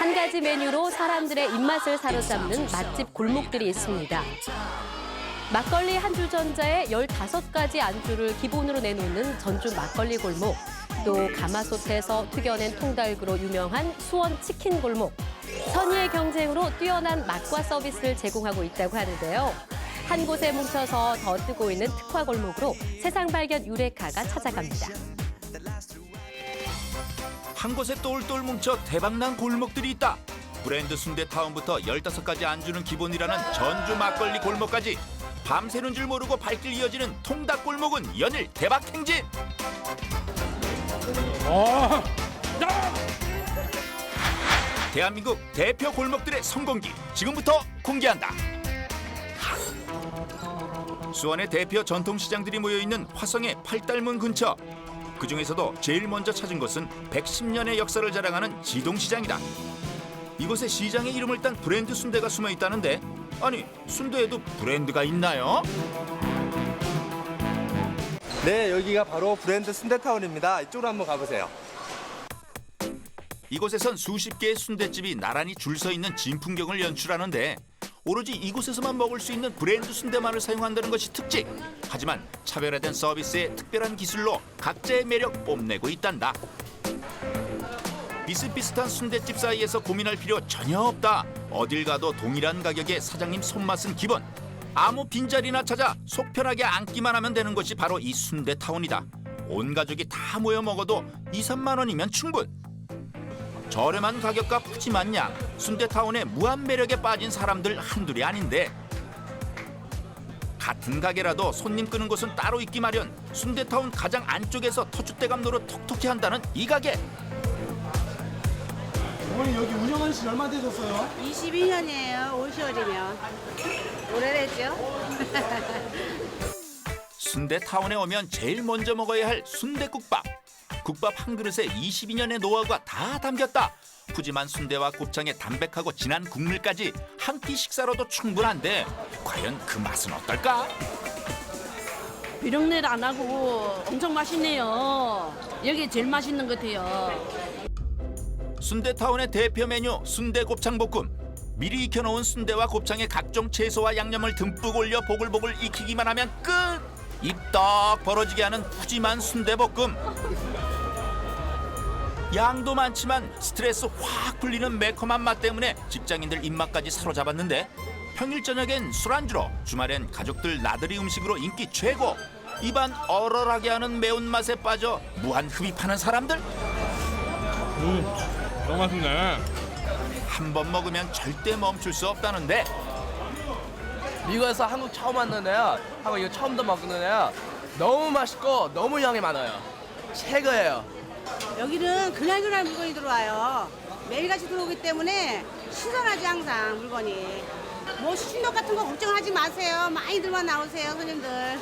한 가지 메뉴로 사람들의 입맛을 사로잡는 맛집 골목들이 있습니다. 막걸리 한 주 전자에 15가지 안주를 기본으로 내놓는 전주 막걸리 골목, 또 가마솥에서 튀겨낸 통닭으로 유명한 수원 치킨 골목, 선의의 경쟁으로 뛰어난 맛과 서비스를 제공하고 있다고 하는데요. 한 곳에 뭉쳐서 더 뜨고 있는 특화 골목으로 세상 발견 유레카가 찾아갑니다. 한 곳에 똘똘 뭉쳐 대박난 골목들이 있다. 브랜드 순대타운부터 15가지 안주는 기본이라는 전주 막걸리 골목까지 밤새는 줄 모르고 발길 이어지는 통닭골목은 연일 대박 행진! 대한민국 대표 골목들의 성공기 지금부터 공개한다. 수원의 대표 전통시장들이 모여있는 화성의 팔달문 근처. 그중에서도 제일 먼저 찾은 곳은 110년의 역사를 자랑하는 지동시장이다. 이곳에 시장의 이름을 딴 브랜드 순대가 숨어 있다는데, 아니 순대에도 브랜드가 있나요? 네, 여기가 바로 브랜드 순대타운입니다. 이쪽으로 한번 가보세요. 이곳에선 수십 개의 순대집이 나란히 줄 서 있는 진풍경을 연출하는데 오로지 이곳에서만 먹을 수 있는 브랜드 순대만을 사용한다는 것이 특징. 하지만 차별화된 서비스에 특별한 기술로 각자의 매력 뽐내고 있단다. 비슷비슷한 순대집 사이에서 고민할 필요 전혀 없다. 어딜 가도 동일한 가격에 사장님 손맛은 기본. 아무 빈자리나 찾아 속 편하게 앉기만 하면 되는 것이 바로 이 순대타운이다. 온 가족이 다 모여 먹어도 2, 3만 원이면 충분. 저렴한 가격과 푸짐한 양, 순대타운의 무한 매력에 빠진 사람들 한둘이 아닌데, 같은 가게라도 손님 끄는 곳은 따로 있기 마련. 순대타운 가장 안쪽에서 터줏대감 노릇 톡톡히 한다는 이 가게. 어머니 여기 운영한 지 얼마 되셨어요? 22년이에요. 5월이면. 오래됐죠? 순대타운에 오면 제일 먼저 먹어야 할 순대국밥. 국밥 한 그릇에 22년의 노하우가 다 담겼다. 푸짐한 순대와 곱창의 담백하고 진한 국물까지 한 끼 식사로도 충분한데 과연 그 맛은 어떨까? 비린내 안 하고 엄청 맛있네요. 여기 제일 맛있는 것 같아요. 순대타운의 대표 메뉴 순대곱창볶음. 미리 익혀놓은 순대와 곱창에 각종 채소와 양념을 듬뿍 올려 보글보글 익히기만 하면 끝! 입 떡 벌어지게 하는 푸짐한 순대볶음. 양도 많지만 스트레스 확 풀리는 매콤한 맛 때문에 직장인들 입맛까지 사로잡았는데, 평일 저녁엔 술안주로, 주말엔 가족들 나들이 음식으로 인기 최고. 입안 얼얼하게 하는 매운맛에 빠져 무한 흡입하는 사람들. 너무 맛있네. 한 번 먹으면 절대 멈출 수 없다는데, 미국에서 한국 처음 왔는데요. 한국 이거 처음 먹는데요. 너무 맛있고 너무 양이 많아요. 최고예요. 여기는 그날 물건이 들어와요. 매일같이 들어오기 때문에 신선하지 항상 물건이. 뭐 신동 같은 거 걱정하지 마세요. 많이들만 나오세요 손님들.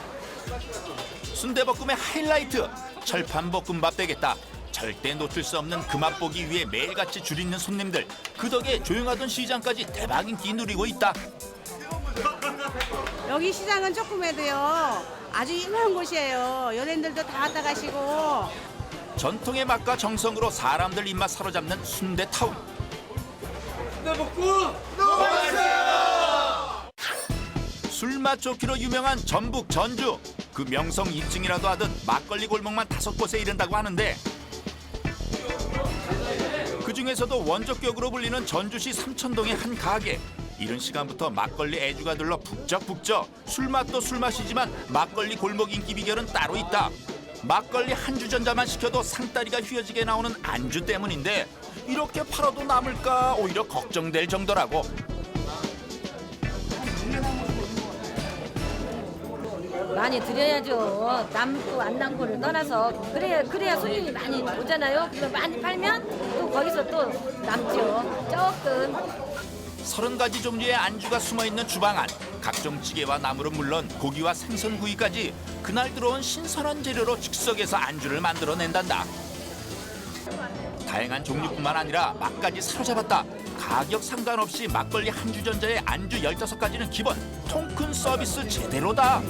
순대볶음의 하이라이트 철판볶음밥 되겠다. 절대 놓칠 수 없는 그 맛 보기 위해 매일같이 줄 잇는 손님들. 그 덕에 조용하던 시장까지 대박 인기 누리고 있다. 여기 시장은 조금 해도요. 아주 유명한 곳이에요. 연예인들도 다 왔다 가시고. 전통의 맛과 정성으로 사람들 입맛 사로잡는 순대타운. 술맛 좋기로 유명한 전북 전주. 그 명성 입증이라도 하듯 막걸리 골목만 5곳에 이른다고 하는데, 그중에서도 원조격으로 불리는 전주시 삼천동의 한 가게. 이른 시간부터 막걸리 애주가 들러 북적북적. 술맛도 술맛이지만 막걸리 골목 인기 비결은 따로 있다. 막걸리 한 주 전자만 시켜도 상다리가 휘어지게 나오는 안주 때문인데, 이렇게 팔아도 남을까 오히려 걱정될 정도라고. 많이 드려야죠. 남고 안 남고를 떠나서 그래야 손님이 많이 오잖아요. 그래서 많이 팔면 또 거기서 또 남죠. 조금. 30가지 종류의 안주가 숨어있는 주방 안. 각종 찌개와 나물은 물론 고기와 생선구이까지 그날 들어온 신선한 재료로 즉석에서 안주를 만들어낸단다. 다양한 종류뿐만 아니라 맛까지 사로잡았다. 가격 상관없이 막걸리 한 주 전자에 안주 15가지는 기본. 통큰 서비스 제대로다.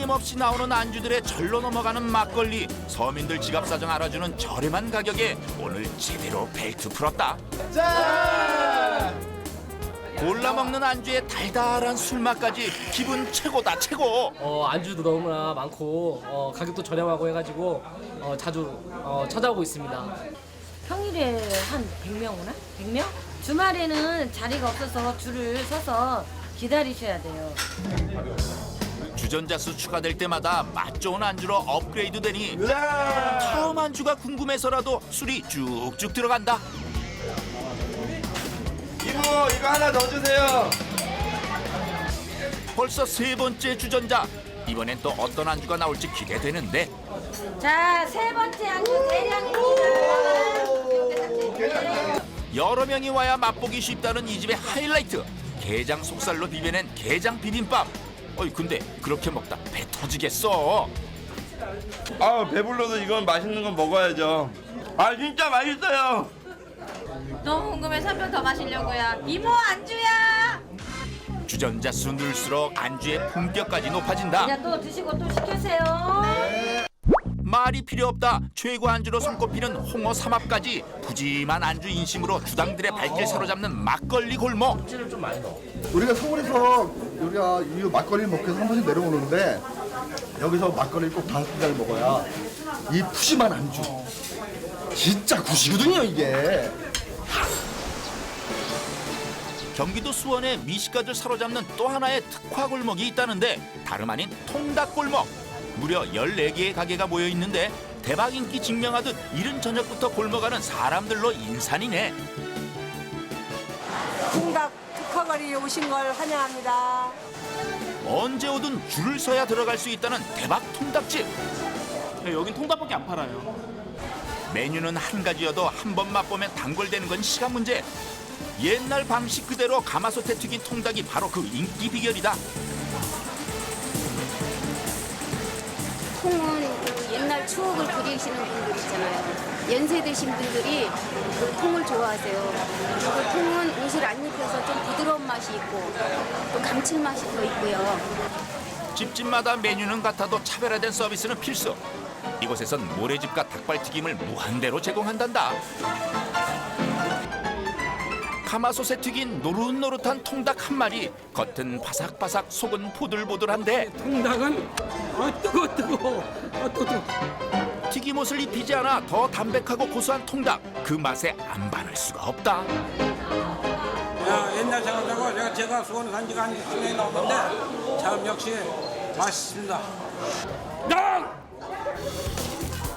끊임없이 나오는 안주들에 절로 넘어가는 막걸리. 서민들 지갑 사정 알아주는 저렴한 가격에 오늘 제대로 벨트 풀었다. 골라 먹는 안주에 달달한 술맛까지 기분 최고다 최고. 안주도 너무나 많고 가격도 저렴하고 해가지고 자주 찾아오고 있습니다. 평일에 한 100명 오나? 100명? 주말에는 자리가 없어서 줄을 서서 기다리셔야 돼요. 주전자 수 추가될 때마다 맛 좋은 안주로 업그레이드 되니 다음 안주가 궁금해서라도 술이 쭉쭉 들어간다. 이모, 이거 하나 넣어주세요. 벌써 세 번째 주전자. 이번엔 또 어떤 안주가 나올지 기대되는데. 자, 세 번째 안주 대량입니다. 여러 명이 와야 맛보기 쉽다는 이 집의 하이라이트. 게장 속살로 비벼낸 게장 비빔밥. 근데 그렇게 먹다 배 터지겠어. 아, 배불러도 이건 맛있는 건 먹어야죠. 아, 진짜 맛있어요. 너무 궁금해서 한 병 더 마시려고요. 이모 안주야. 주전자 수 늘수록 안주의 품격까지 높아진다. 이제 또 드시고 또 시키세요. 말이 필요 없다. 최고 안주로 손꼽히는 홍어 삼합까지 푸짐한 안주 인심으로 주당들의 발길 사로잡는 막걸리 골목. 우리가 서울에서 우리가 이 막걸리 먹기 위해서 한 번씩 내려오는데 여기서 막걸리 꼭 5잔을 먹어야 이 푸짐한 안주 진짜 굿이거든요 이게. 경기도 수원에 미식가들 사로잡는 또 하나의 특화 골목이 있다는데 다름 아닌 통닭골목. 무려 14개의 가게가 모여 있는데 대박 인기 증명하듯 이른 저녁부터 골목가는 사람들로 인산이네. 통닭 특화거리에 오신 걸 환영합니다. 언제 오든 줄을 서야 들어갈 수 있다는 대박 통닭집. 여긴 통닭밖에 안 팔아요. 메뉴는 한 가지여도 한 번 맛보면 단골되는 건 시간 문제. 옛날 방식 그대로 가마솥에 튀긴 통닭이 바로 그 인기 비결이다. 통은 그 옛날 추억을 그리시는 분들 있잖아요. 연세 드신 분들이 그 통을 좋아하세요. 그 통은 옷을 안 입혀서 좀 부드러운 맛이 있고 또 감칠맛이 더 있고요. 집집마다 메뉴는 같아도 차별화된 서비스는 필수. 이곳에선 모래집과 닭발튀김을 무한대로 제공한단다. 가마솥에 튀긴 노릇노릇한 통닭 한 마리. 겉은 바삭바삭, 속은 보들보들한데 통닭은 뜨거워. 튀김옷을 입히지 않아 더 담백하고 고소한 통닭. 그 맛에 안 반할 수가 없다. 옛날 생각하고 제가 수원 산 지가 한 10년이 넘었는데 참 역시 맛있습니다.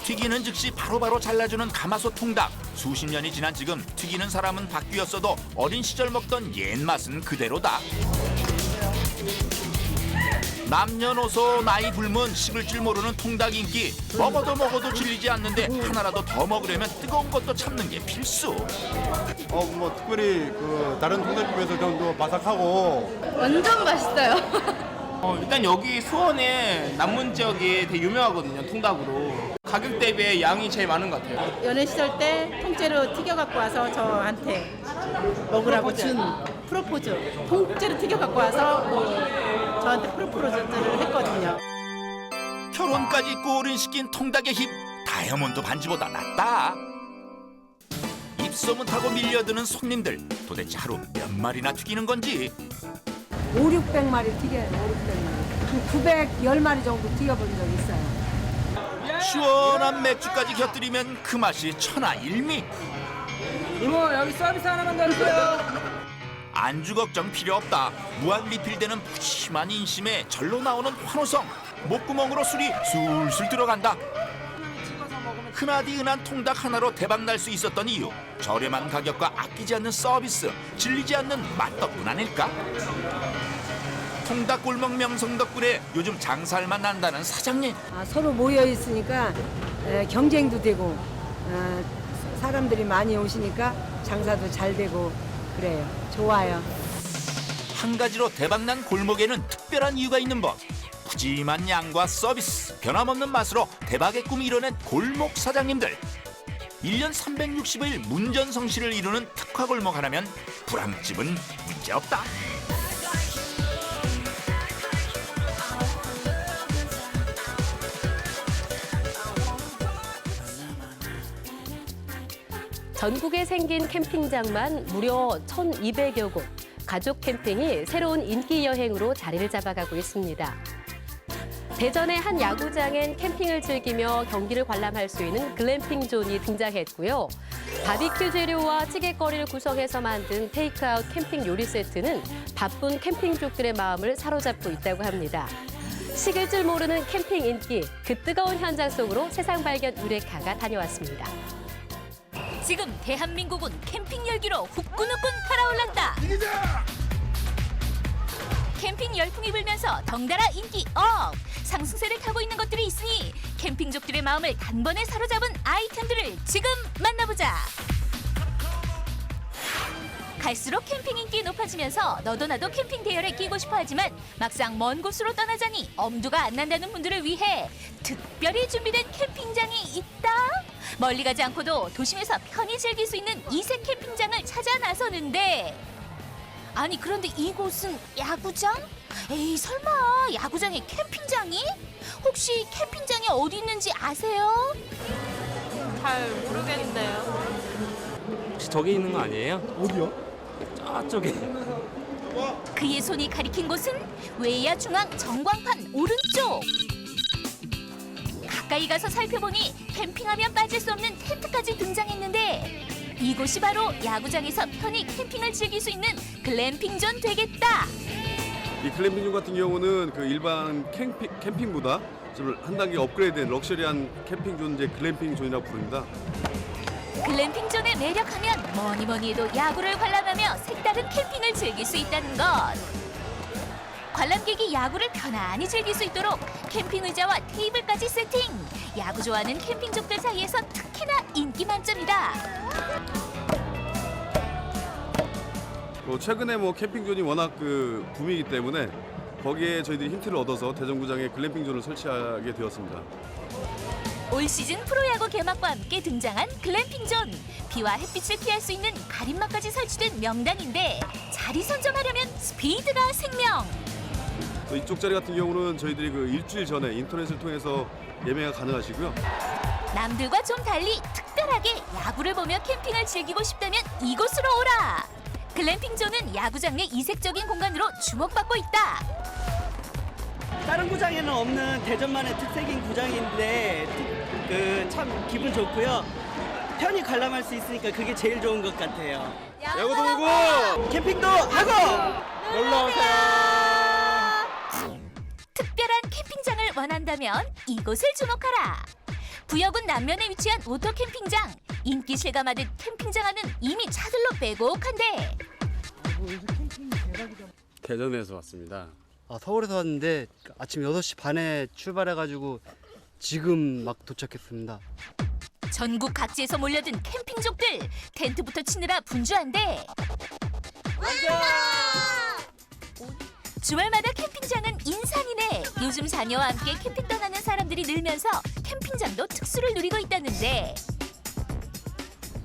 튀기는 즉시 바로바로 잘라주는 가마솥 통닭. 수십 년이 지난 지금 튀기는 사람은 바뀌었어도 어린 시절 먹던 옛 맛은 그대로다. 남녀노소 나이 불문 식을 줄 모르는 통닭 인기. 먹어도 질리지 않는데 하나라도 더 먹으려면 뜨거운 것도 참는 게 필수. 특별히 그 다른 통닭집에서 좀 더 바삭하고 완전 맛있어요. 일단 여기 수원에 남문 지역이 되게 유명하거든요, 통닭으로. 가격 대비에 양이 제일 많은 것 같아요. 연애 시절 때 통째로 튀겨 갖고 와서 저한테 먹으라고 준 프로포즈. 통째로 튀겨 갖고 와서 저한테 프로포즈를 했거든요. 결혼까지 꼬린시킨 통닭의 힘. 다이아몬드 반지보다 낫다. 입소문 타고 밀려드는 손님들. 도대체 하루 몇 마리나 튀기는 건지. 500~600마리 튀겨요. 500~600마리. 910마리 정도 튀겨본 적이 있어요. 시원한 맥주까지 곁들이면 그 맛이 천하일미. 이모 여기 서비스 하나만 더 주세요. 안주 걱정 필요 없다. 무한 리필되는 푸짐한 인심에 절로 나오는 환호성. 목구멍으로 술이 술술 들어간다. 흔하디 흔한 통닭 하나로 대박 날 수 있었던 이유. 저렴한 가격과 아끼지 않는 서비스, 질리지 않는 맛 덕분 아닐까? 통닭 골목 명성 덕분에 요즘 장사할만 난다는 사장님. 서로 모여 있으니까 경쟁도 되고 사람들이 많이 오시니까 장사도 잘 되고 그래요. 좋아요. 한 가지로 대박난 골목에는 특별한 이유가 있는 법. 푸짐한 양과 서비스, 변함없는 맛으로 대박의 꿈을 이뤄낸 골목 사장님들. 1년 365일 문전성시를 이루는 특화골목 하나면 불황집은 문제없다. 전국에 생긴 캠핑장만 무려 1,200여 곳. 가족 캠핑이 새로운 인기 여행으로 자리를 잡아가고 있습니다. 대전의 한 야구장엔 캠핑을 즐기며 경기를 관람할 수 있는 글램핑 존이 등장했고요. 바비큐 재료와 찌개거리를 구성해서 만든 테이크아웃 캠핑 요리 세트는 바쁜 캠핑족들의 마음을 사로잡고 있다고 합니다. 식을 줄 모르는 캠핑 인기, 그 뜨거운 현장 속으로 세상 발견 유레카가 다녀왔습니다. 지금 대한민국은 캠핑 열기로 후끈후끈 달아올랐다. 캠핑 열풍이 불면서 덩달아 인기 업! 상승세를 타고 있는 것들이 있으니 캠핑족들의 마음을 단번에 사로잡은 아이템들을 지금 만나보자. 갈수록 캠핑 인기 높아지면서 너도 나도 캠핑 대열에 끼고 싶어 하지만 막상 먼 곳으로 떠나자니 엄두가 안 난다는 분들을 위해 특별히 준비된 캠핑장이 있다. 멀리 가지 않고도 도심에서 편히 즐길 수 있는 이색 캠핑장을 찾아 나서는데 아니 그런데 이곳은 야구장? 에이 설마 야구장에 캠핑장이? 혹시 캠핑장이 어디 있는지 아세요? 잘 모르겠는데요. 혹시 저기 있는 거 아니에요? 어디요? 저쪽에. 그의 손이 가리킨 곳은 외야 중앙 전광판 오른쪽. 가까이 가서 살펴보니 캠핑하면 빠질 수 없는 텐트까지 등장했는데 이곳이 바로 야구장에서 편히 캠핑을 즐길 수 있는 글램핑존 되겠다. 이 글램핑존 같은 경우는 그 일반 캠핑보다 좀 한 단계 업그레이드된 럭셔리한 캠핑존, 이제 글램핑존이라고 부릅니다. 글램핑존의 매력하면 뭐니 해도 야구를 관람하며 색다른 캠핑을 즐길 수 있다는 것. 관람객이 야구를 편안히 즐길 수 있도록 캠핑 의자와 테이블까지 세팅. 야구 좋아하는 캠핑족들 사이에서 특히나 인기 만점이다. 최근에 캠핑존이 워낙 붐이기 때문에 거기에 저희들이 힌트를 얻어서 대전구장에 글램핑존을 설치하게 되었습니다. 올 시즌 프로야구 개막과 함께 등장한 글램핑존. 비와 햇빛을 피할 수 있는 가림막까지 설치된 명당인데 자리 선점하려면 스피드가 생명. 또 이쪽 자리 같은 경우는 저희들이 일주일 전에 인터넷을 통해서 예매가 가능하시고요. 남들과 좀 달리 특별하게 야구를 보며 캠핑을 즐기고 싶다면 이곳으로 오라. 글램핑존은 야구장 내 이색적인 공간으로 주목받고 있다. 다른 구장에는 없는 대전만의 특색인 구장인데 참 기분 좋고요. 편히 관람할 수 있으니까 그게 제일 좋은 것 같아요. 야구도 보고 캠핑도 하고 놀러 오세요. 특별한 캠핑장을 원한다면 이곳을 주목하라. 부여군 남면에 위치한 오토 캠핑장. 인기 실감하듯 캠핑장하는 이미 차들로 빼곡한데. 대전에서 왔습니다. 서울에서 왔는데 아침 6시 반에 출발해가지고 지금 막 도착했습니다. 전국 각지에서 몰려든 캠핑족들. 텐트부터 치느라 분주한데. 주말마다 캠핑장은 인산이네. 요즘 자녀와 함께 캠핑 떠나는 사람들이 늘면서 캠핑장도 특수를 누리고 있다는데.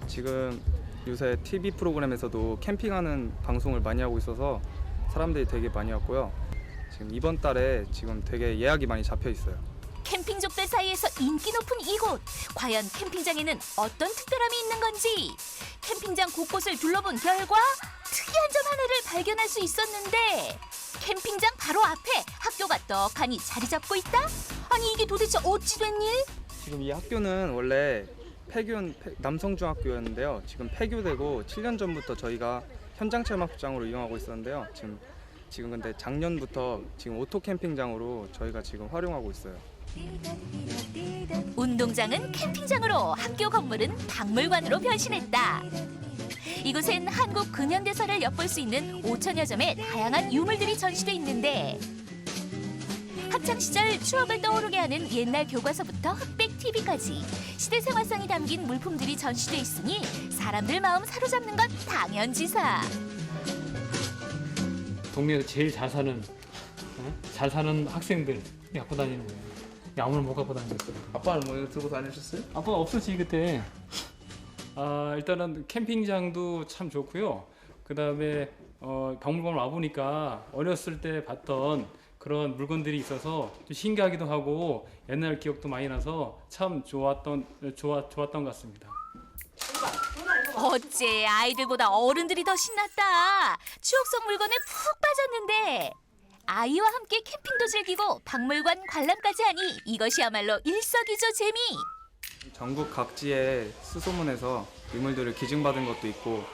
지금 요새 TV 프로그램에서도 캠핑하는 방송을 많이 하고 있어서 사람들이 되게 많이 왔고요. 지금 이번 달에 지금 되게 예약이 많이 잡혀 있어요. 캠핑족들 사이에서 인기 높은 이곳. 과연 캠핑장에는 어떤 특별함이 있는 건지. 캠핑장 곳곳을 둘러본 결과 특이한 점 하나를 발견할 수 있었는데 캠핑장 바로 앞에 학교가 떡하니 자리 잡고 있다? 아니 이게 도대체 어찌 된 일? 지금 이 학교는 원래 남성중학교였는데요. 지금 폐교되고 7년 전부터 저희가 현장 체험학장으로 이용하고 있었는데요. 지금 근데 작년부터 지금 오토 캠핑장으로 저희가 지금 활용하고 있어요. 운동장은 캠핑장으로, 학교 건물은 박물관으로 변신했다. 이곳엔 한국 근현대사를 엿볼 수 있는 5천여 점의 다양한 유물들이 전시돼 있는데 학창 시절 추억을 떠오르게 하는 옛날 교과서부터 흑백 TV까지 시대 생활성이 담긴 물품들이 전시돼 있으니 사람들 마음 사로잡는 건 당연지사. 동네에서 제일 잘 사는 학생들 갖고 다니는 거예요. 아무나 못 갖고 다녔어요. 아빠는 뭐 이거 들고 다니셨어요? 아빠가 없었지 그때. 일단은 캠핑장도 참 좋고요. 그다음에 박물관 와 보니까 어렸을 때 봤던 그런 물건들이 있어서 좀 신기하기도 하고 옛날 기억도 많이 나서 참 좋았던 것 같습니다. 어째 아이들보다 어른들이 더 신났다. 추억 속 물건에 푹 빠졌는데 아이와 함께 캠핑도 즐기고 박물관 관람까지 하니 이것이야말로 일석이조 재미. 전국 각지의 수소문에서 유물들을 기증받은 것도 있고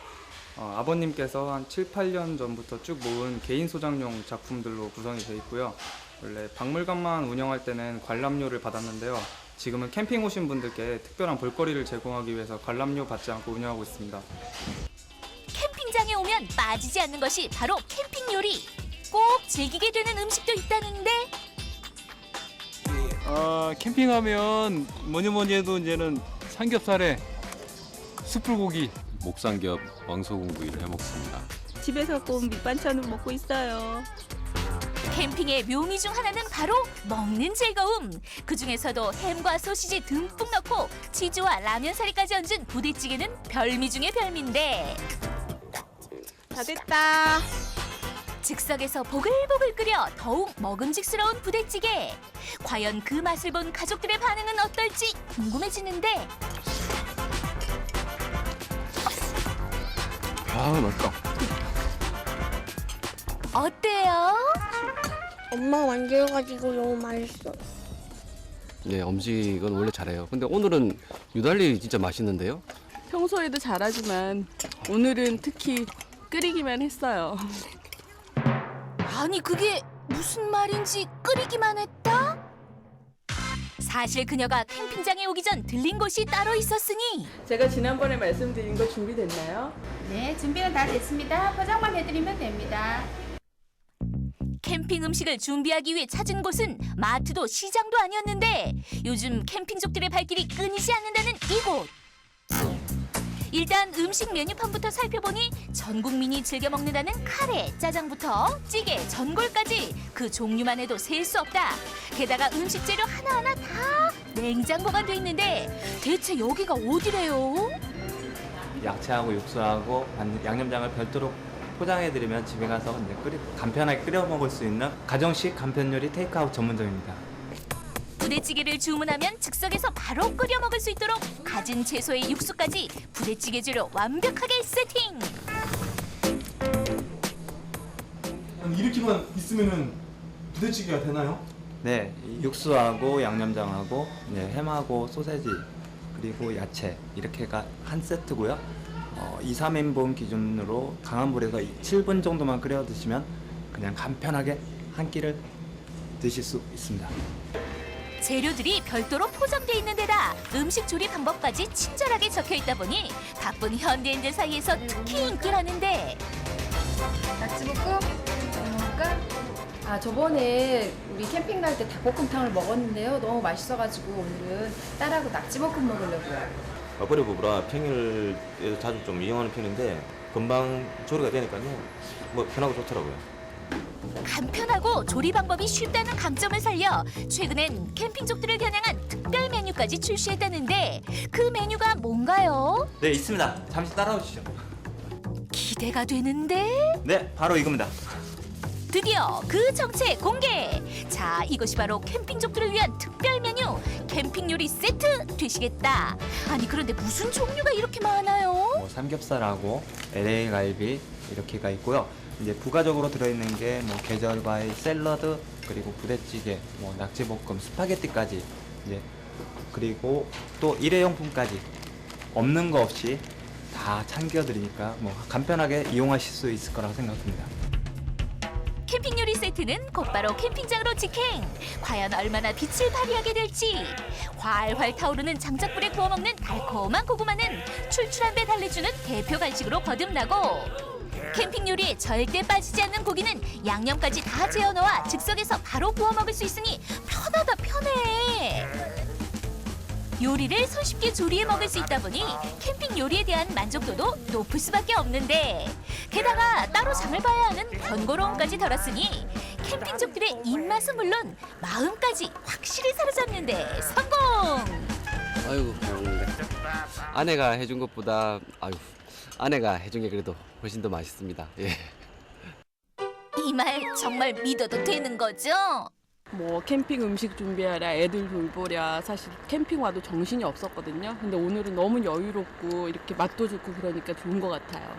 아버님께서 한 7, 8년 전부터 쭉 모은 개인 소장용 작품들로 구성이 되어 있고요. 원래 박물관만 운영할 때는 관람료를 받았는데요. 지금은 캠핑 오신 분들께 특별한 볼거리를 제공하기 위해서 관람료 받지 않고 운영하고 있습니다. 캠핑장에 오면 빠지지 않는 것이 바로 캠핑 요리. 꼭 즐기게 되는 음식도 있다는데 캠핑하면 뭐니 해도 이제는 삼겹살에 숯불고기, 목삼겹, 왕소금구이를 해 먹습니다. 집에서 구운 밑반찬을 먹고 있어요. 캠핑의 묘미 중 하나는 바로 먹는 즐거움. 그중에서도 햄과 소시지 듬뿍 넣고 치즈와 라면 사리까지 얹은 부대찌개는 별미 중의 별미인데 다 됐다. 즉석에서 보글보글 끓여 더욱 먹음직스러운 부대찌개. 과연 그 맛을 본 가족들의 반응은 어떨지 궁금해지는데 맛있다. 어때요? 엄마가 만들어가지고 너무 맛있어. 네, 음식은 원래 잘해요. 근데 오늘은 유달리 진짜 맛있는데요? 평소에도 잘하지만 오늘은 특히 끓이기만 했어요. 아니 그게 무슨 말인지 끓이기만 했다? 사실 그녀가 캠핑장에 오기 전 들린 곳이 따로 있었으니 제가 지난번에 말씀드린 거 준비됐나요? 네, 준비는 다 됐습니다. 포장만 해드리면 됩니다. 캠핑 음식을 준비하기 위해 찾은 곳은 마트도 시장도 아니었는데 요즘 캠핑족들의 발길이 끊이지 않는다는 이곳. 일단 음식 메뉴판부터 살펴보니 전 국민이 즐겨 먹는다는 카레, 짜장부터 찌개, 전골까지 그 종류만 해도 셀 수 없다. 게다가 음식 재료 하나하나 다 냉장 보관돼 있는데 대체 여기가 어디래요? 야채하고 육수하고 양념장을 별도로 포장해드리면 집에 가서 이제 간편하게 끓여 먹을 수 있는 가정식 간편 요리 테이크아웃 전문점입니다. 부대찌개를 주문하면 즉석에서 바로 끓여 먹을 수 있도록 갖은 채소의 육수까지 부대찌개 재료 완벽하게 세팅. 이렇게만 있으면은 부대찌개가 되나요? 네, 육수하고 양념장하고 햄하고 소세지 그리고 야채 이렇게가 한 세트고요. 2, 3인분 기준으로 강한 불에서 7분 정도만 끓여 드시면 그냥 간편하게 한 끼를 드실 수 있습니다. 재료들이 별도로 포장돼 있는 데다 음식 조리 방법까지 친절하게 적혀 있다 보니 바쁜 현대인들 사이에서 특히 인기라는데 낙지볶음 먹을까? 저번에 우리 캠핑 갈 때 닭볶음탕을 먹었는데요. 너무 맛있어가지고 오늘은 딸하고 낙지볶음 먹으려고요. 맞벌이 부부라 평일에도 자주 좀 이용하는 편인데 금방 조리가 되니까요. 뭐 편하고 좋더라고요. 간편하고 조리 방법이 쉽다는 강점을 살려 최근엔 캠핑족들을 겨냥한 특별 메뉴까지 출시했다는데 그 메뉴가 뭔가요? 네, 있습니다. 잠시 따라오시죠. 기대가 되는데 네, 바로 이겁니다. 드디어 그 정체 공개! 자, 이것이 바로 캠핑족들을 위한 특별 메뉴 캠핑 요리 세트 되시겠다. 아니 그런데 무슨 종류가 이렇게 많아요? 삼겹살하고 LA 갈비 이렇게가 있고요. 이제 부가적으로 들어있는 게 계절과일 샐러드 그리고 부대찌개, 낙지볶음, 스파게티까지 이제 그리고 또 일회용품까지 없는 거 없이 다 챙겨드리니까 간편하게 이용하실 수 있을 거라고 생각합니다. 캠핑 요리 세트는 곧바로 캠핑장으로 직행. 과연 얼마나 빛을 발휘하게 될지. 활활 타오르는 장작불에 구워 먹는 달콤한 고구마는 출출한 배 달래주는 대표 간식으로 거듭나고 캠핑 요리에 절대 빠지지 않는 고기는 양념까지 다 재워 넣어 즉석에서 바로 구워 먹을 수 있으니 편하다 편해. 요리를 손쉽게 조리해 먹을 수 있다 보니 캠핑 요리에 대한 만족도도 높을 수밖에 없는데 게다가 따로 장을 봐야 하는 번거로움까지 덜었으니 캠핑족들의 입맛은 물론 마음까지 확실히 사로잡는데 성공! 아이고 배고픈데. 아내가 해준 것보다 아내가 해준 게 그래도 훨씬 더 맛있습니다. 예. 이 말 정말 믿어도 되는 거죠? 뭐 캠핑 음식 준비하랴, 애들 돌보랴, 사실 캠핑 와도 정신이 없었거든요. 근데 오늘은 너무 여유롭고 이렇게 맛도 좋고 그러니까 좋은 것 같아요.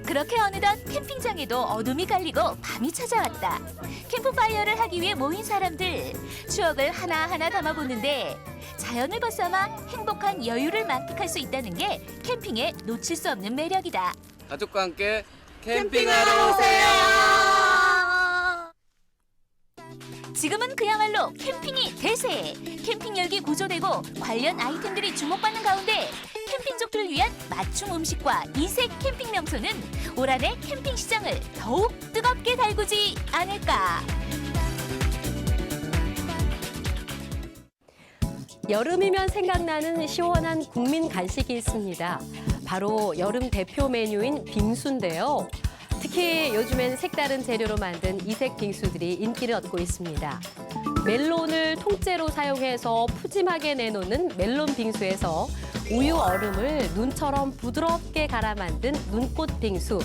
그렇게 어느덧 캠핑장에도 어둠이 깔리고 밤이 찾아왔다. 캠프파이어를 하기 위해 모인 사람들. 추억을 하나하나 담아보는데 자연을 벗삼아 행복한 여유를 만끽할 수 있다는 게 캠핑의 놓칠 수 없는 매력이다. 가족과 함께 캠핑하러 오세요. 지금은 그야말로 캠핑이 대세. 캠핑 열기 고조되고 관련 아이템들이 주목받는 가운데 캠핑족들을 위한 맞춤 음식과 이색 캠핑 명소는 올 한해 캠핑 시장을 더욱 뜨겁게 달구지 않을까. 여름이면 생각나는 시원한 국민 간식이 있습니다. 바로 여름 대표 메뉴인 빙수인데요. 특히 요즘엔 색다른 재료로 만든 이색 빙수들이 인기를 얻고 있습니다. 멜론을 통째로 사용해서 푸짐하게 내놓는 멜론 빙수에서 우유 얼음을 눈처럼 부드럽게 갈아 만든 눈꽃 빙수,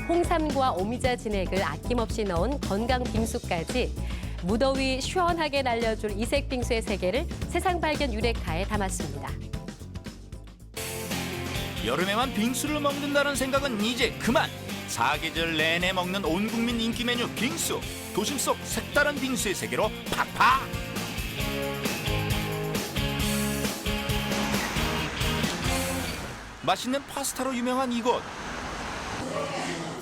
홍삼과 오미자 진액을 아낌없이 넣은 건강 빙수까지 무더위 시원하게 날려줄 이색 빙수의 세계를 세상 발견 유레카에 담았습니다. 여름에만 빙수를 먹는다는 생각은 이제 그만. 사계절 내내 먹는 온 국민 인기 메뉴 빙수. 도심 속 색다른 빙수의 세계로 팍팍. 맛있는 파스타로 유명한 이곳.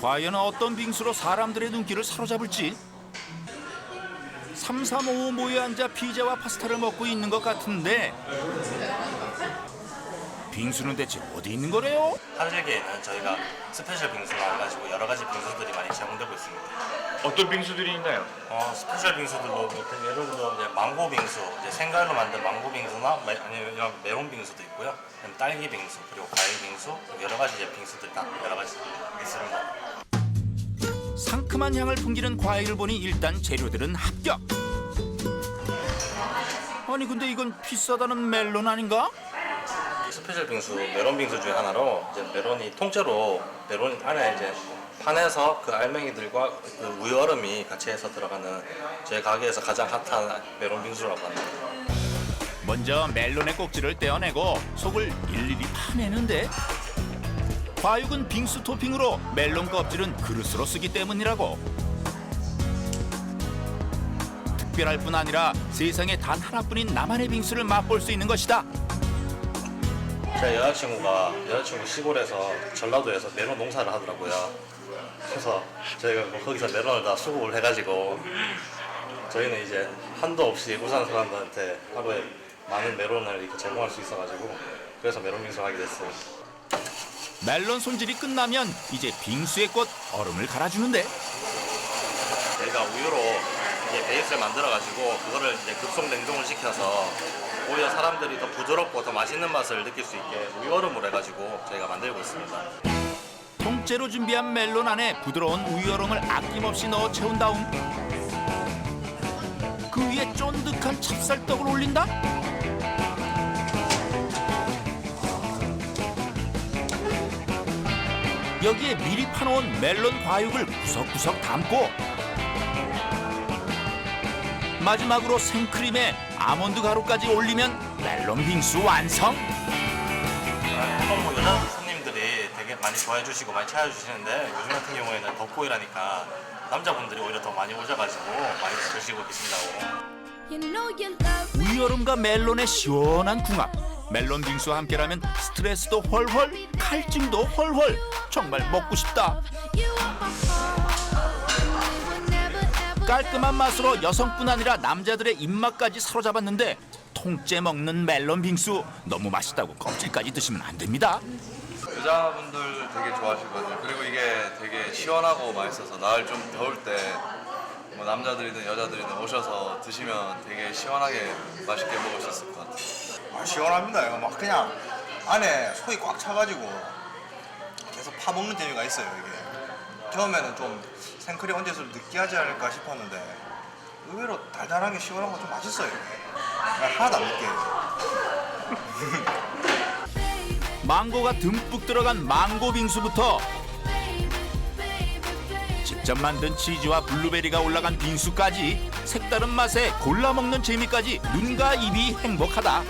과연 어떤 빙수로 사람들의 눈길을 사로잡을지. 335 모여 앉아 피자와 파스타를 먹고 있는 것 같은데 빙수는 대체 어디 있는 거래요? 하루제기에는 저희가 스페셜 빙수가 와가지고 여러 가지 빙수들이 많이 제공되고 있습니다. 어떤 빙수들이 있나요? 스페셜 빙수들로 예를 들어 이제 망고 빙수, 이제 생과일로 만든 망고 빙수나 아니면 메론 빙수도 있고요. 딸기 빙수, 그리고 과일 빙수, 여러 가지 이제 빙수들 다 여러 가지 있습니다. 상큼한 향을 풍기는 과일을 보니 일단 재료들은 합격. 아니 근데 이건 비싸다는 멜론 아닌가? 스페셜 빙수, 메론 빙수 중에 하나로 이제 메론이 통째로 메론 안에 이제 판에서 그 알맹이들과 그 우유 얼음이 같이 해서 들어가는 저희 가게에서 가장 핫한 메론 빙수라고 합니다. 먼저 멜론의 꼭지를 떼어내고 속을 일일이 파내는데 과육은 빙수 토핑으로 멜론 껍질은 그릇으로 쓰기 때문이라고. 특별할 뿐 아니라 세상에 단 하나뿐인 나만의 빙수를 맛볼 수 있는 것이다. 제 여자친구 시골에서 전라도에서 메론 농사를 하더라고요. 그래서 저희가 뭐 거기서 메론을 다 수급을 해가지고 저희는 이제 한도 없이 울산 사람들한테 하루에 많은 메론을 이렇게 제공할 수 있어가지고 그래서 메론 빙수를 하게 됐어요. 멜론 손질이 끝나면 이제 빙수의 꽃 얼음을 갈아주는데 저희가 우유로 이제 베이스를 만들어가지고 그거를 이제 급속 냉동을 시켜서 오히려 사람들이 더 부드럽고 더 맛있는 맛을 느낄 수 있게 우유 얼음으로 해가지고 저희가 만들고 있습니다. 통째로 준비한 멜론 안에 부드러운 우유 얼음을 아낌없이 넣어 채운 다음 그 위에 쫀득한 찹쌀떡을 올린다? 여기에 미리 파놓은 멜론 과육을 구석구석 담고 마지막으로 생크림에 아몬드 가루까지 올리면 멜론 빙수 완성! 여자 손님들이 되게 많이 좋아해 주시고 많이 찾아주시는데 요즘 같은 경우에는 덥고 이러니까 남자분들이 오히려 더 많이 오셔가지고 많이 드시고 계신다고. 우유 얼음과 멜론의 시원한 궁합. 멜론 빙수와 함께라면 스트레스도 훨훨, 칼증도 훨훨. 정말 먹고 싶다. 깔끔한 맛으로 여성뿐 아니라 남자들의 입맛까지 사로잡았는데 통째 먹는 멜론 빙수 너무 맛있다고 껍질까지 드시면 안 됩니다. 여자분들 되게 좋아하시거든요. 그리고 이게 되게 시원하고 맛있어서 날 좀 더울 때 뭐 남자들이든 여자들이든 오셔서 드시면 되게 시원하게 맛있게 먹을 수 있을 것 같아요. 시원합니다. 이거 막 그냥 안에 속이 꽉 차가지고 계속 파먹는 재미가 있어요. 이게 처음에는 좀 생크림 얹어서 느끼하지 않을까 싶었는데 의외로 달달하게 시원하고 좀 맛있어요. 이게 하나도 안 느끼해요. 망고가 듬뿍 들어간 망고 빙수부터 직접 만든 치즈와 블루베리가 올라간 빙수까지 색다른 맛에 골라 먹는 재미까지 눈과 입이 행복하다.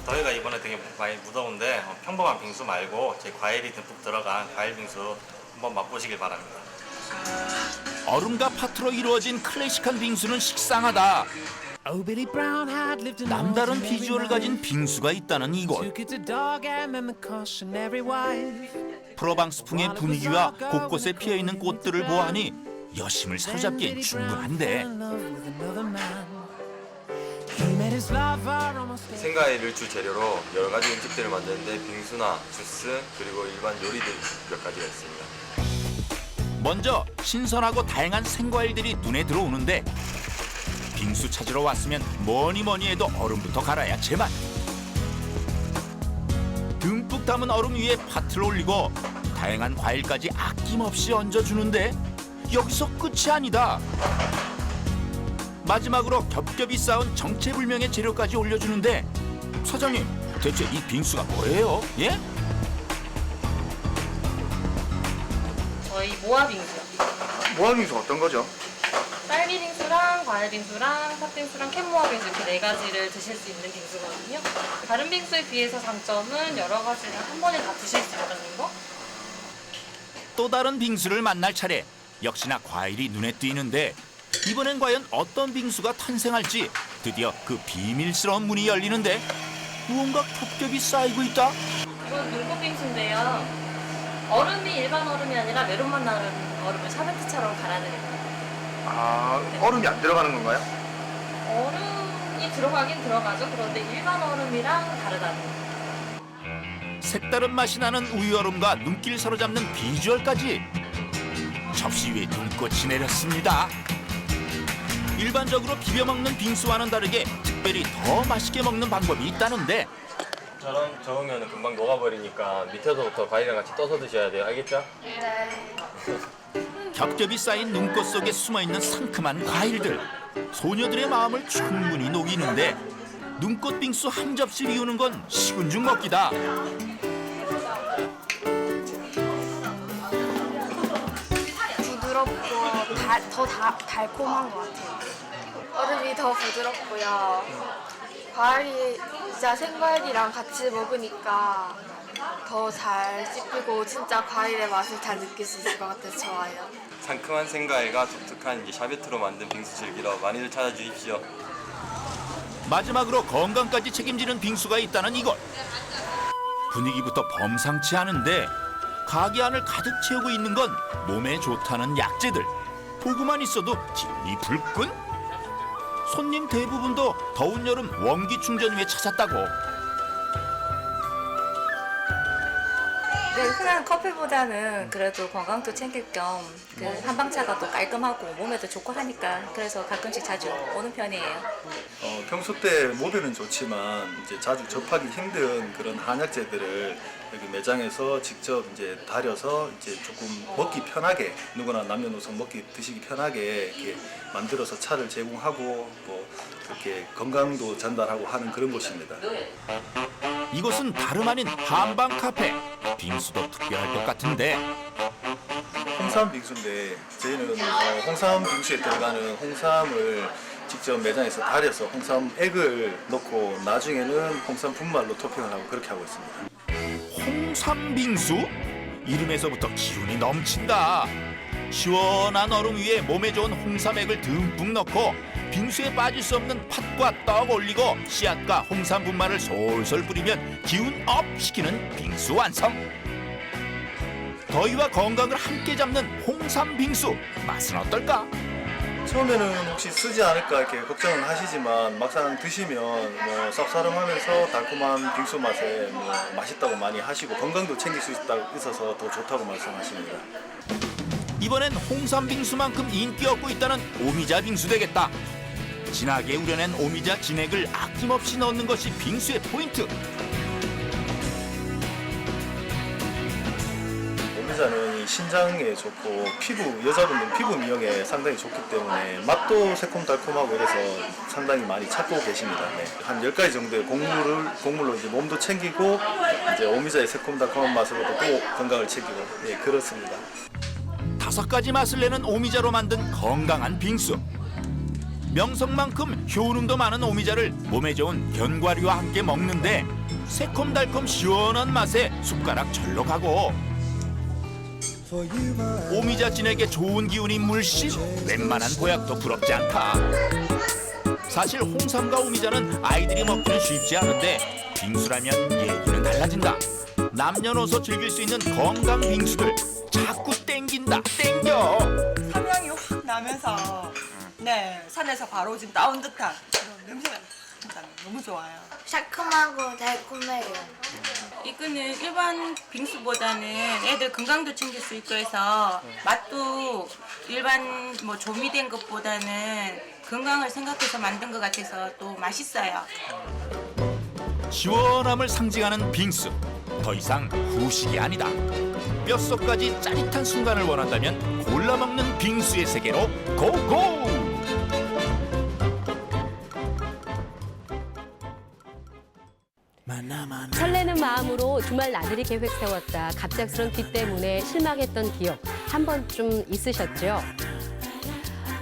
저희가 이번에 되게 많이 무더운데 평범한 빙수 말고 제 과일이 듬뿍 들어간 과일 빙수 한번 맛보시길 바랍니다. 얼음과 파트로 이루어진 클래식한 빙수는 식상하다. 남다른 비주얼을 가진 빙수가 있다는 이곳. 프로방스풍의 분위기와 곳곳에 피어있는 꽃들을 보아하니 여심을 사로잡기엔 충분한데. 생과일을 주 재료로 여러 가지 음식들을 만드는데 빙수나 주스 그리고 일반 요리들 몇 가지가 있습니다. 먼저 신선하고 다양한 생과일들이 눈에 들어오는데 빙수 찾으러 왔으면 뭐니 해도 얼음부터 갈아야 제맛. 듬뿍 담은 얼음 위에 파트를 올리고 다양한 과일까지 아낌없이 얹어주는데 여기서 끝이 아니다. 마지막으로 겹겹이 쌓은 정체불명의 재료까지 올려주는데 사장님, 대체 이 빙수가 뭐예요? 예? 저희 모아빙수요. 모아빙수 어떤 거죠? 딸기 빙수랑 과일 빙수랑 팥빙수랑 캔모아 빙수 이렇게 4가지를 드실 수 있는 빙수거든요. 다른 빙수에 비해서 장점은 여러 가지를 한 번에 다 드실 수 있다는 거. 또 다른 빙수를 만날 차례. 역시나 과일이 눈에 띄는데 이번엔 과연 어떤 빙수가 탄생할지 드디어 그 비밀스러운 문이 열리는데 무언가 겹겹이 쌓이고 있다. 이건 눈꽃 빙수인데요. 얼음이 일반 얼음이 아니라 메론맛 나는 얼음을 샤베트처럼 갈아드립니다. 아, 얼음이 안 들어가는 건가요? 얼음이 들어가긴 들어가죠. 그런데 일반 얼음이랑 다르다는 거. 색다른 맛이 나는 우유 얼음과 눈길 사로잡는 비주얼까지 접시 위에 눈꽃이 내렸습니다. 일반적으로 비벼 먹는 빙수와는 다르게 특별히 더 맛있게 먹는 방법이 있다는데 저런 저으면 금방 녹아버리니까 밑에서부터 과일이랑 같이 떠서 드셔야 돼요. 알겠죠? 네. 겹겹이 쌓인 눈꽃 속에 숨어있는 상큼한 과일들. 소녀들의 마음을 충분히 녹이는데 눈꽃 빙수 한 접시 비우는 건 식은 죽 먹기다. 부드럽고 더 달콤한 것 같아요. 얼음이 더 부드럽고요. 과일이 진짜 생과일이랑 같이 먹으니까 더 잘 씹히고 진짜 과일의 맛을 잘 느낄 수 있을 것 같아서 좋아요. 상큼한 생과일과 독특한 이제 샤베트로 만든 빙수 즐기러 많이들 찾아주십시오. 마지막으로 건강까지 책임지는 빙수가 있다는 이곳. 분위기부터 범상치 않은데 가게 안을 가득 채우고 있는 건 몸에 좋다는 약재들. 보고만 있어도 기운이 불끈? 손님 대부분도 더운 여름 원기 충전 위해 찾았다고. 네, 흔한 커피보다는 그래도 건강도 챙길 겸 그 한방차가 또 깔끔하고 몸에도 좋고 하니까 그래서 가끔씩 자주 오는 편이에요. 평소 때 모델은 좋지만 이제 자주 접하기 힘든 그런 한약재들을 여기 매장에서 직접 이제 다려서 이제 조금 먹기 편하게 누구나 남녀노소 드시기 편하게 이렇게 만들어서 차를 제공하고 뭐 그렇게 건강도 전달하고 하는 그런 곳입니다. 이곳은 다름 아닌 한방 카페. 빙수도 특별할 것 같은데. 홍삼 빙수인데 저희는 홍삼 빙수에 들어가는 홍삼을 직접 매장에서 다려서 홍삼 액을 넣고 나중에는 홍삼 분말로 토핑을 하고 그렇게 하고 있습니다. 홍삼 빙수? 이름에서부터 기운이 넘친다. 시원한 얼음 위에 몸에 좋은 홍삼액을 듬뿍 넣고 빙수에 빠질 수 없는 팥과 떡 올리고 씨앗과 홍삼 분말을 솔솔 뿌리면 기운 업 시키는 빙수 완성. 더위와 건강을 함께 잡는 홍삼 빙수 맛은 어떨까? 처음에는 혹시 쓰지 않을까 이렇게 걱정은 하시지만 막상 드시면 뭐 쌉싸름하면서 달콤한 빙수 맛에 뭐 맛있다고 많이 하시고 건강도 챙길 수 있어서 더 좋다고 말씀하십니다. 이번엔 홍삼 빙수만큼 인기 얻고 있다는 오미자 빙수 되겠다. 진하게 우려낸 오미자 진액을 아낌없이 넣는 것이 빙수의 포인트. 오미자는 신장에 좋고 여자분들 피부 미용에 상당히 좋기 때문에 맛도 새콤달콤하고 이래서 상당히 많이 찾고 계십니다. 네. 한 10가지 정도의 곡물로 이제 몸도 챙기고 이제 오미자의 새콤달콤한 맛으로도 또 건강을 챙기고 네, 그렇습니다. 16가지 맛을 내는 오미자로 만든 건강한 빙수. 명성만큼 효능도 많은 오미자를 몸에 좋은 견과류와 함께 먹는데 새콤달콤 시원한 맛에 숟가락 절로 가고 오미자찐에게 좋은 기운이 물씬 웬만한 보약도 부럽지 않다. 사실 홍삼과 오미자는 아이들이 먹기는 쉽지 않은데 빙수라면 얘기는 달라진다. 남녀노소 즐길 수 있는 건강 빙수들 자꾸 땡긴다. 땡겨. 삼향이 확 나면서 네 산에서 바로 지금 나온 듯한 그런 냄새가 진짜 너무 좋아요. 상큼하고 달콤해요. 이거는 일반 빙수보다는 애들 건강도 챙길 수 있고 해서 맛도 일반 뭐 조미된 것보다는 건강을 생각해서 만든 것 같아서 또 맛있어요. 시원함을 상징하는 빙수. 더 이상 후식이 아니다. 뼛속까지 짜릿한 순간을 원한다면 골라 먹는 빙수의 세계로 고고! 설레는 마음으로 주말 나들이 계획 세웠다 갑작스런 비 때문에 실망했던 기억 한 번쯤 있으셨죠?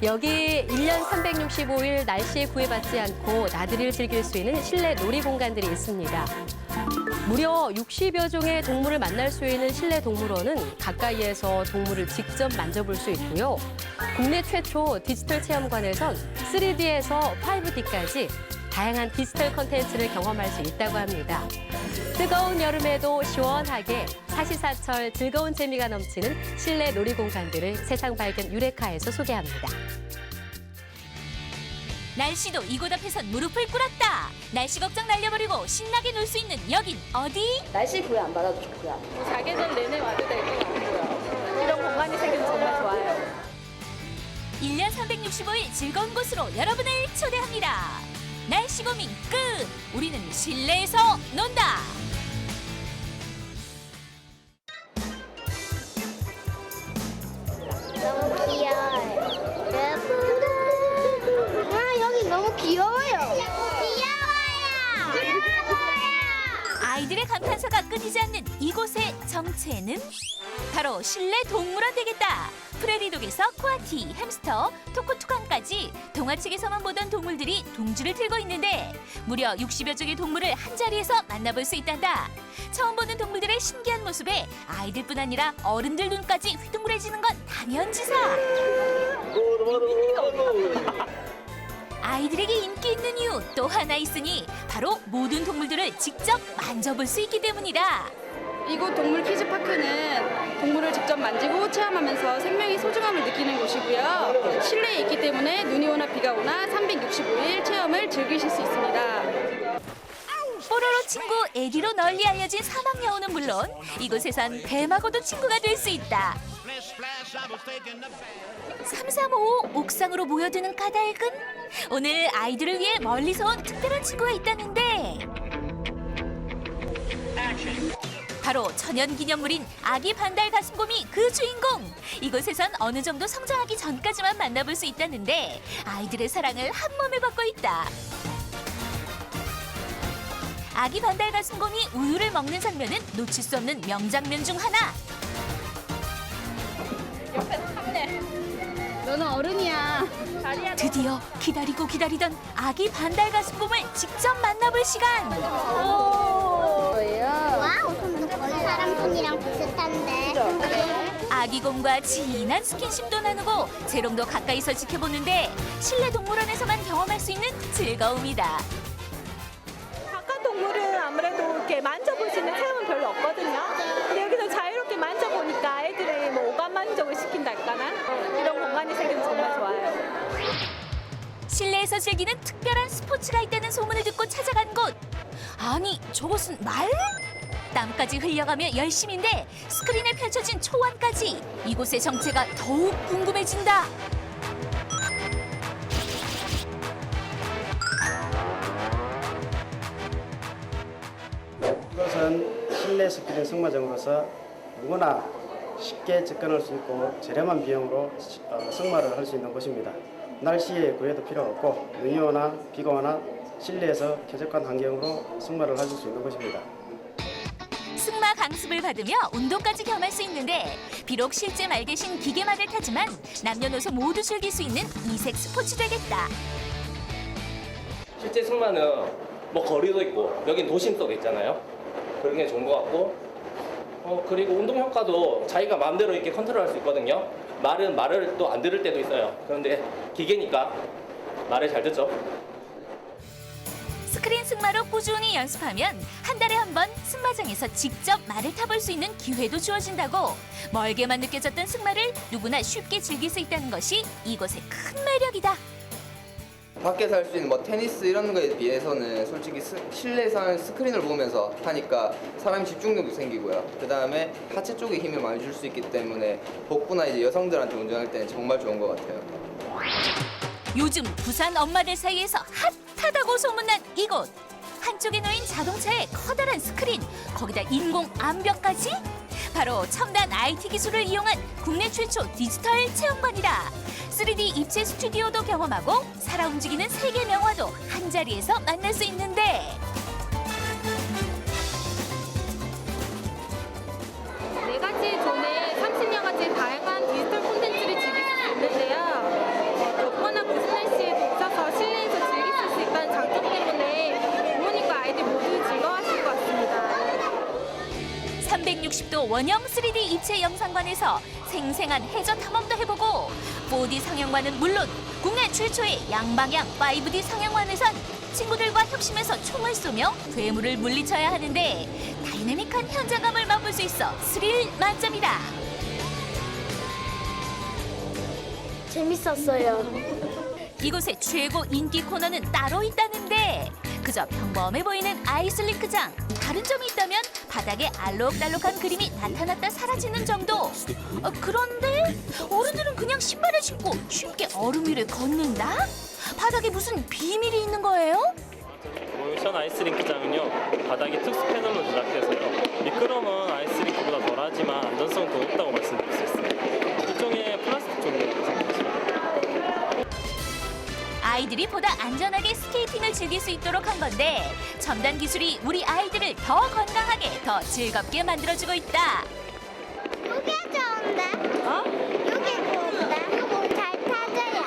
여기 1년 365일 날씨에 구애받지 않고 나들이를 즐길 수 있는 실내 놀이 공간들이 있습니다. 무려 60여 종의 동물을 만날 수 있는 실내 동물원은 가까이에서 동물을 직접 만져볼 수 있고요. 국내 최초 디지털 체험관에선 3D에서 5D까지 다양한 디지털 콘텐츠를 경험할 수 있다고 합니다. 뜨거운 여름에도 시원하게 사시사철 즐거운 재미가 넘치는 실내 놀이공간들을 세상 발견 유레카에서 소개합니다. 날씨도 이곳 앞에선 무릎을 꿇었다. 날씨 걱정 날려버리고 신나게 놀 수 있는 여긴 어디? 날씨 구애 안 받아도 좋고요. 사계절 내내 와도 될 것 같고요. 이런 공간이 생겨서 정말 좋아요. 1년 365일 즐거운 곳으로 여러분을 초대합니다. 날씨 고민 끝! 우리는 실내에서 논다! 너무 귀여워요. 아, 여기 너무 귀여워요. 귀여워요. 아이들의 감탄사가 끊이지 않는 이곳의 정체는 바로 실내 동물원 되겠다. 프레리독에서 코아티, 햄스터, 토코투칸까지 동화책에서만 보던 동물들이 둥지를 들고 있는데 무려 60여 종의 동물을 한자리에서 만나볼 수 있단다. 처음 보는 동물들의 신기한 모습에 아이들뿐 아니라 어른들 눈까지 휘둥그레지는 건 당연지사. 아이들에게 인기 있는 이유 또 하나 있으니 바로 모든 동물들을 직접 만져볼 수 있기 때문이다. 이곳 동물 키즈파크는 동물을 직접 만지고 체험하면서 생명의 소중함을 느끼는 곳이고요. 실내에 있기 때문에 눈이 오나 비가 오나 365일 체험을 즐기실 수 있습니다. 뽀로로 친구 에디로 널리 알려진 사막여우는 물론 이곳에선 뱀하고도 친구가 될 수 있다. 335 옥상으로 모여드는 까닭은 오늘 아이들을 위해 멀리서 온 특별한 친구가 있다는데 바로 천연기념물인 아기 반달 가슴곰이 그 주인공. 이곳에선 어느 정도 성장하기 전까지만 만나볼 수 있다는데 아이들의 사랑을 한 몸에 받고 있다. 아기 반달 가슴곰이 우유를 먹는 장면은 놓칠 수 없는 명장면 중 하나. 너는 어른이야. 드디어 기다리고 기다리던 아기 반달 가슴곰을 직접 만나볼 시간. 와우, 거의 사람 손이랑 비슷한데. 아기곰과 진한 스킨십도 나누고 재롱도 가까이서 지켜보는데 실내 동물원에서만 경험할 수 있는 즐거움이다. 바깥 동물은 아무래도 이렇게 만져볼 수 있는 체험은 별로 없거든요. 근데 여기서 자유롭게 만져보니까 애들의 뭐 오감 만족을 시킨달까나 이런 공간이 생겨서 정말 좋아요. 실내에서 즐기는 특별한 스포츠가 있다는 소문을 듣고 찾아간 곳. 아니, 저것은 말? 땀까지 흘려가며 열심인데 스크린에 펼쳐진 초원까지. 이곳의 정체가 더욱 궁금해진다. 이것은 실내 스크린 승마장으로서 누구나 쉽게 접근할 수 있고 저렴한 비용으로 승마를 할 수 있는 곳입니다. 날씨에 구애도 필요 없고 눈이 오나 비가 오나 실내에서 쾌적한 환경으로 승마를 하실 수 있는 곳입니다. 승마 강습을 받으며 운동까지 겸할 수 있는데 비록 실제 말 대신 기계말을 타지만 남녀노소 모두 즐길 수 있는 이색 스포츠 되겠다. 실제 승마는 뭐 거리도 있고 여긴 도심 속에 있잖아요. 그런 게 좋은 것 같고 그리고 운동 효과도 자기가 마음대로 이렇게 컨트롤할 수 있거든요. 말은 말을 또 안 들을 때도 있어요. 그런데 기계니까 말을 잘 듣죠. 스크린 승마로 꾸준히 연습하면 한 달에 한 번 승마장에서 직접 말을 타볼 수 있는 기회도 주어진다고. 멀게만 느껴졌던 승마를 누구나 쉽게 즐길 수 있다는 것이 이곳의 큰 매력이다. 밖에서 할 수 있는 뭐 테니스 이런 거에 비해서는 솔직히 실내에서 하는 스크린을 보면서 하니까 사람 집중력도 생기고요. 그 다음에 하체 쪽에 힘을 많이 줄 수 있기 때문에 복부나 이제 여성들한테 운전할 때는 정말 좋은 것 같아요. 요즘 부산 엄마들 사이에서 핫하다고 소문난 이곳. 한쪽에 놓인 자동차에 커다란 스크린, 거기다 인공 암벽까지? 바로 첨단 IT 기술을 이용한 국내 최초 디지털 체험관이다. 3D 입체 스튜디오도 경험하고 살아 움직이는 세계 명화도 한자리에서 만날 수 있는데 네 가지 존에 30여 가지 다양한 디지털 콘텐츠를 즐길 수 있는데요. 덥거나 무슨 날씨에도 있어서 실내에서 즐길 수 있다는 장점 때문에 부모님과 아이들 모두 즐거워하실 것 같습니다. 360도 원형 3D 입체 영상관에서 생생한 해저 탐험도 해보고 4D 상영관은 물론 국내 최초의 양방향 5D 상영관에선 친구들과 협심해서 총을 쏘며 괴물을 물리쳐야 하는데 다이내믹한 현장감을 맛볼 수 있어 스릴 만점이다. 재밌었어요. 이곳의 최고 인기 코너는 따로 있다는데 그저 평범해 보이는 아이스링크장. 다른 점이 있다면 바닥에 알록달록한 그림이 나타났다 사라지는 정도. 그런데 어른들은 그냥 신발을 신고 쉽게 얼음 위를 걷는다? 바닥에 무슨 비밀이 있는 거예요? 모션 아이스링크장은요 바닥이 특수 패널로 제작돼서요 미끄럼은 아이스링크보다 덜하지만 안전성은 더 높다고 말씀드릴 수 있습니다. 일종의 플라스틱 종류라고 생각하시면 돼요. 아이들이 보다 안전하게 스케이팅을 즐길 수 있도록 한 건데 첨단 기술이 우리 아이들을 더 건강하게, 더 즐겁게 만들어주고 있다. 이게 좋은데? 어? 이게 좋은데? 뭐 잘 타져요.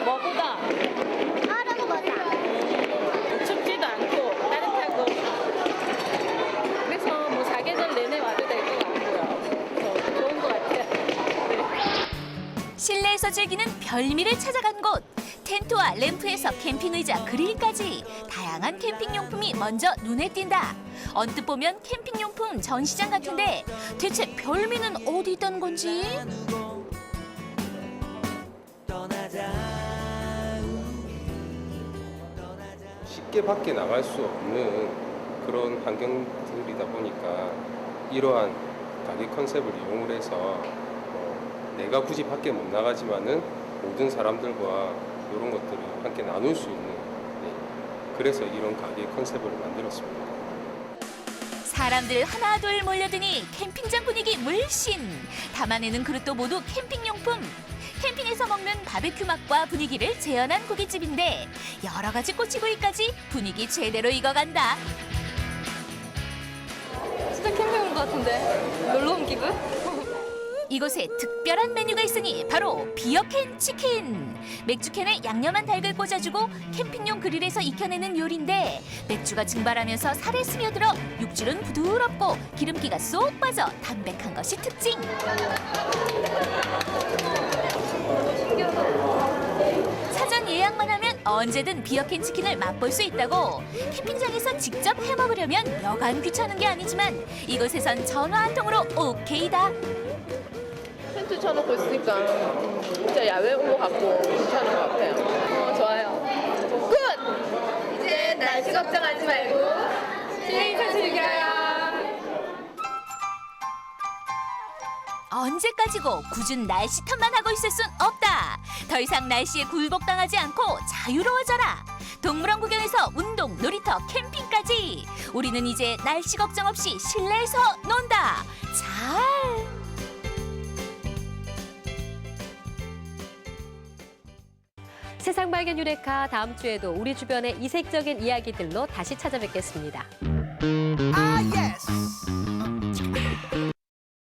뭐보다? 얼음보다. 춥지도 않고 따뜻하고 그래서 뭐 사계절 내내 와도 될 것 같고요. 그래서 좋은 것 같아요. 실내에서 즐기는 별미를 찾아간 곳. 텐트와 램프에서 캠핑 의자, 그릴까지 다양한 캠핑 용품이 먼저 눈에 띈다. 언뜻 보면 캠핑 용품 전시장 같은데 대체 별미는 어디 있다는 건지? 쉽게 밖에 나갈 수 없는 그런 환경들이다 보니까 이러한 가게 컨셉을 이용을 해서 내가 굳이 밖에 못 나가지만은 모든 사람들과 이런 것들을 함께 나눌 수 있는 그래서 이런 가게 컨셉을 만들었습니다. 사람들 하나둘 몰려드니 캠핑장 분위기 물씬. 담아내는 그릇도 모두 캠핑용품. 캠핑에서 먹는 바베큐 맛과 분위기를 재현한 고깃집인데 여러 가지 꼬치구이까지 분위기 제대로 익어간다. 진짜 캠핑 온 것 같은데 놀러 온 기분? 이곳에 특별한 메뉴가 있으니 바로 비어캔 치킨. 맥주캔에 양념한 닭을 꽂아주고 캠핑용 그릴에서 익혀내는 요리인데 맥주가 증발하면서 살에 스며들어 육질은 부드럽고 기름기가 쏙 빠져 담백한 것이 특징. 사전 예약만 하면 언제든 비어캔 치킨을 맛볼 수 있다고. 캠핑장에서 직접 해먹으려면 여간 귀찮은 게 아니지만 이곳에선 전화 한 통으로 오케이다. 텐트 쳐놓고 있으니까 진짜 야외 온 것 같고 괜찮은 것 같아요. 좋아요. 끝! 이제 날씨 걱정하지 말고 실내에서 즐겨요. 언제까지고 굳은 날씨 탓만 하고 있을 순 없다. 더 이상 날씨에 굴복당하지 않고 자유로워져라. 동물원 구경에서 운동, 놀이터, 캠핑까지. 우리는 이제 날씨 걱정 없이 실내에서 논다. 잘. 세상 발견 유레카 다음 주에도 우리 주변의 이색적인 이야기들로 다시 찾아뵙겠습니다. 아, 예.